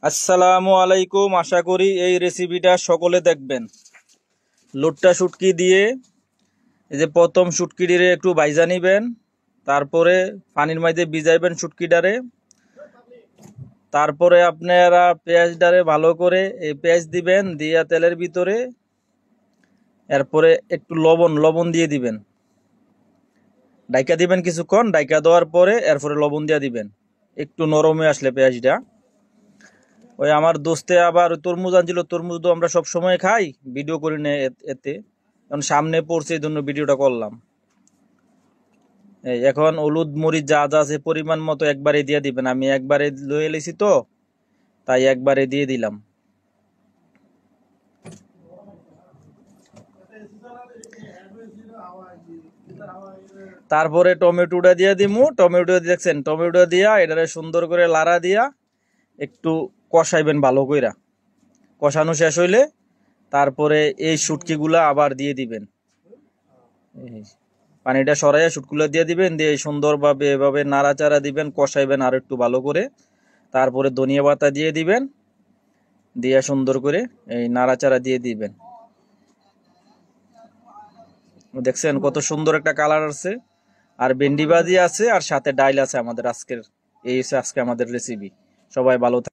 আসসালামু আলাইকুম। আশা করি এই রেসিপিটা সকলে দেখবেন। লোটটা শুটকি দিয়ে এই যে প্রথম শুটকিটিরে একটু ভাইজা নিবেন, তারপরে পানির মধ্যে ভিজাইবেন শুটকিটারে। তারপরে আপনারা পেঁয়াজটারে ভালো করে এই পেঁয়াজ দিবেন, দিয়া তেলের ভিতরে এরপরে একটু লবণ দিয়ে দিবেন, ডাইকা দিবেন কিছুক্ষণ। ডাইকা দেওয়ার পরে এরপরে লবণ দিয়ে দিবেন, একটু নরম হয়ে আসলে পেঁয়াজটা। ওই আমার দোস্তে আবার তরমুজ আনছিল, তরমুজ তো আমরা সব সময় খাই, ভিডিও করি না এতে, এখন সামনে পড়ছে এই জন্য ভিডিওটা করলাম। এই এখন হলুদ মরিচ যা যা আছে পরিমাণ মতো একবারে দিয়ে দিবেন। আমি একবারে লয়ে এলেছি তো, তাই একবারে দিয়ে দিলাম। তারপরে টমেটোটা দিয়ে দিমু। টমেটো দেখছেন, টমেটো দিয়া এটারে সুন্দর করে লাড়া দিয়া একটু কষাইবেন ভালো কইরা। কষানো শেষ হইলে তারপরে এই শুটকিগুলা আবার দিয়ে দিবেন। এই পানিটা সরাইয়া শুটকুলা দিয়ে দিবেন, দিয়ে সুন্দরভাবে এভাবে নাড়াচাড়া দিবেন, কষাইবেন আর একটু ভালো করে। তারপরে ধনিয়া পাতা দিয়ে দিবেন, দিয়ে সুন্দর করে এই নাড়াচাড়া দিয়ে দিবেন। দেখছেন কত সুন্দর একটা কালার আছে। আর ভেন্ডি ভাজি আছে, আর সাথে ডাইল আছে আমাদের আজকের। এই হচ্ছে আজকে আমাদের রেসিপি। সবাই ভালো থাকবেন।